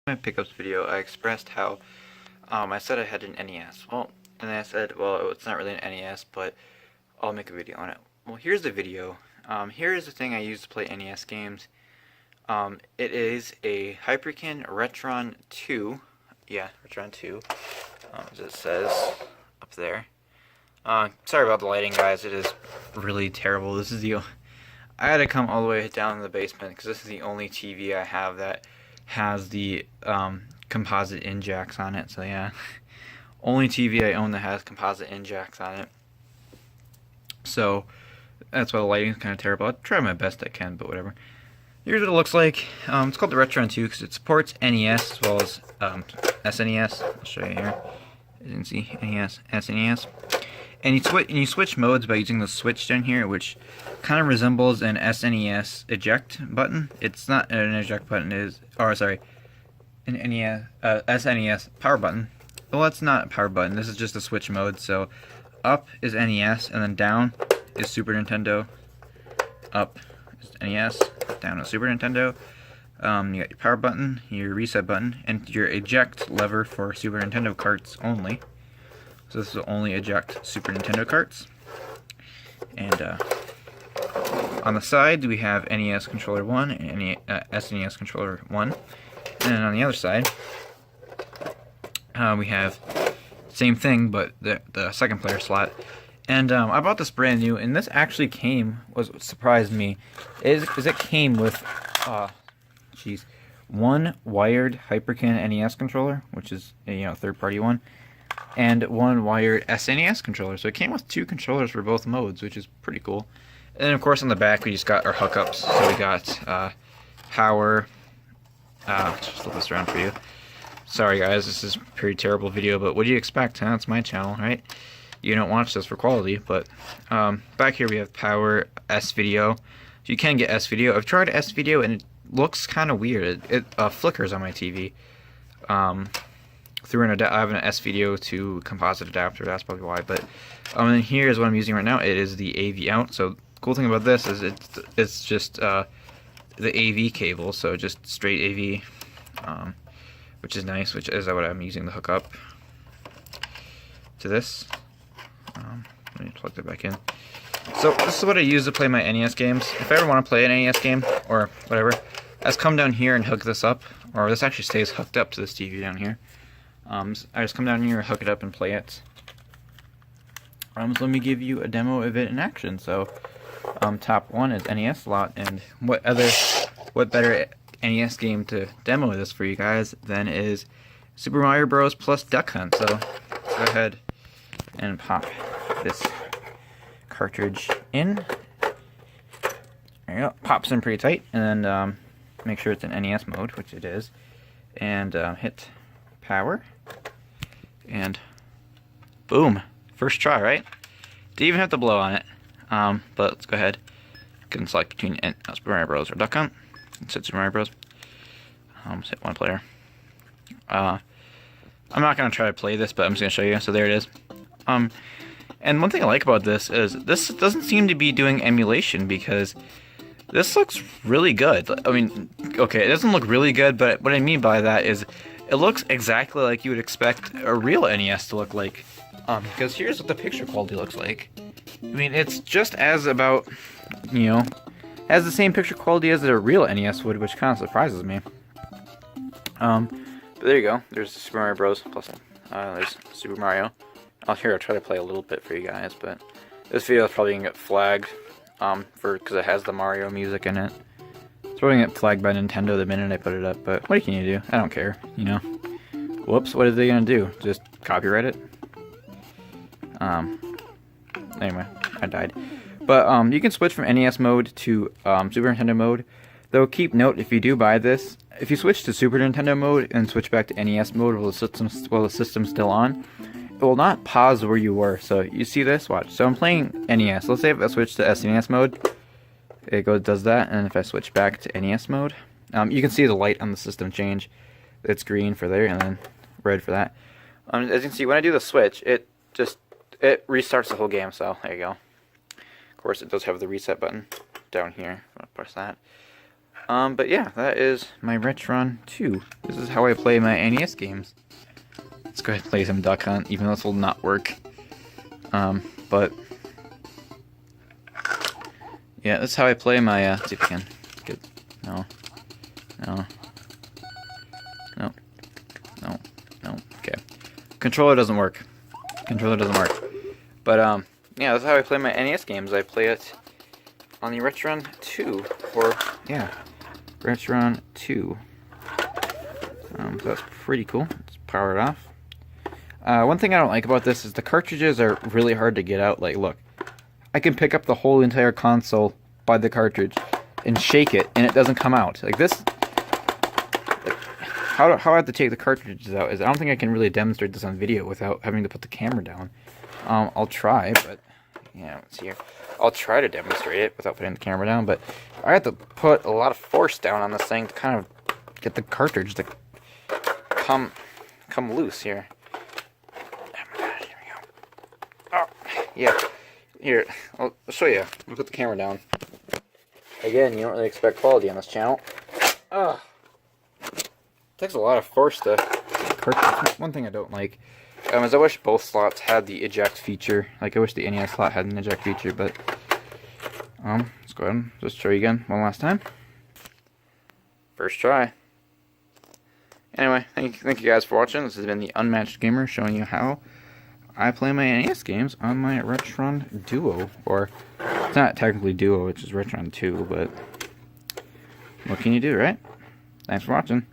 my pickups video, I expressed how I said I had an NES. Well, and then I said, well, it's not really an NES, but I'll make a video on it. Well, here's the video. Here is the thing I use to play NES games. It is a Hyperkin Retron 2. Yeah, Retron 2. As it says up there. Sorry about the lighting, guys. It is really terrible. This is I had to come all the way down in the basement because this is the only TV I have that has the composite in jacks on it. So yeah, only TV I own that has composite in jacks on it. So that's why the lighting is kind of terrible. I'll try my best I can, but whatever. Here's what it looks like. It's called the Retron 2 because it supports NES as well as SNES. I'll show you here. You can see NES, SNES. And you switch modes by using the switch down here, which kind of resembles an SNES eject button. It's not an eject button, an NES, SNES power button. Well, it's not a power button. This is just a switch mode. So up is NES, and then down is Super Nintendo. Up is NES, down is Super Nintendo. You got your power button, your reset button, and your eject lever for Super Nintendo carts only. So this will only eject Super Nintendo carts. And on the side we have NES controller 1 and SNES controller 1. And then on the other side we have same thing but the second player slot. And I bought this brand new, and this actually what surprised me is it came with one wired Hyperkin NES controller, which is a third party one, and one wired SNES controller. So it came with two controllers for both modes, which is pretty cool. And then of course on the back we just got our hookups. So we got power. Just flip this around for you. Sorry guys, this is a pretty terrible video, but what do you expect? Huh? It's my channel, right? You don't watch this for quality, but back here we have power, S-Video. You can get S-Video. I've tried S-Video and it looks kind of weird. It flickers on my TV. I have an S-Video to composite adapter, that's probably why. But and here is what I'm using right now. It is the AV out. So the cool thing about this is it's just the AV cable, so just straight AV, which is nice. Which is what I'm using the hookup to this. Let me plug that back in. So this is what I use to play my NES games. If I ever want to play an NES game or whatever, I just come down here and hook this up, or this actually stays hooked up to this TV down here. I just come down here, hook it up, and play it. So let me give you a demo of it in action. So top one is NES slot, and what better NES game to demo this for you guys than is Super Mario Bros. Plus Duck Hunt. So let's go ahead and pop this cartridge in. There you go. Pops in pretty tight, and then make sure it's in NES mode, which it is, and hit power, and boom, first try, right? Didn't even have to blow on it. But let's go ahead. You can select between Super Mario Bros. Or Duck Hunt. Let's hit Super Mario Bros. Let's hit one player. I'm not gonna try to play this, but I'm just gonna show you. So there it is. And one thing I like about this is this doesn't seem to be doing emulation, because this looks really good. I mean, okay, it doesn't look really good, but what I mean by that is it looks exactly like you would expect a real NES to look like. Because here's what the picture quality looks like. I mean, it's just as has the same picture quality as a real NES would, which kind of surprises me. But there you go. There's Super Mario Bros. Plus there's Super Mario. I'll try to play a little bit for you guys, but this video is probably gonna get flagged because it has the Mario music in it. It's probably gonna get flagged by Nintendo the minute I put it up, but what can you do? I don't care, Whoops, what are they gonna do? Just copyright it? Anyway, I died. But you can switch from NES mode to Super Nintendo mode. Though keep note, if you do buy this, if you switch to Super Nintendo mode and switch back to NES mode while the system's still on, it will not pause where you were. So you see this? Watch. So I'm playing NES. Let's say if I switch to SNES mode, it does that, and if I switch back to NES mode, you can see the light on the system change. It's green for there, and then red for that. As you can see, when I do the switch, it restarts the whole game. So there you go. Of course, it does have the reset button down here. I'm gonna press that. But yeah, that is my Retron 2. This is how I play my NES games. Let's go ahead and play some Duck Hunt, even though this will not work. But yeah, that's how I play my, let's see if I can get, no, okay. Controller doesn't work. But, yeah, that's how I play my NES games. I play it on the Retron 2, or, yeah, Retron 2. So that's pretty cool. Let's power it off. One thing I don't like about this is the cartridges are really hard to get out. Like, look, I can pick up the whole entire console by the cartridge and shake it, and it doesn't come out. Like this, like, how I have to take the cartridges out is I don't think I can really demonstrate this on video without having to put the camera down. I'll try, but yeah, let's see here. I'll try to demonstrate it without putting the camera down, but I have to put a lot of force down on this thing to kind of get the cartridge to come loose here. Oh, yeah. Here, I'll show you. I'll put the camera down. Again, you don't really expect quality on this channel. It takes a lot of force to cartridge. One thing I don't like is I wish both slots had the eject feature. Like, I wish the NES slot had an eject feature, but let's go ahead and just show you again one last time. First try. Anyway, thank you guys for watching. This has been the Unmatched Gamer showing you how I play my NES games on my Retron Duo, or it's not technically Duo, it's just Retron 2, but what can you do, right? Thanks for watching.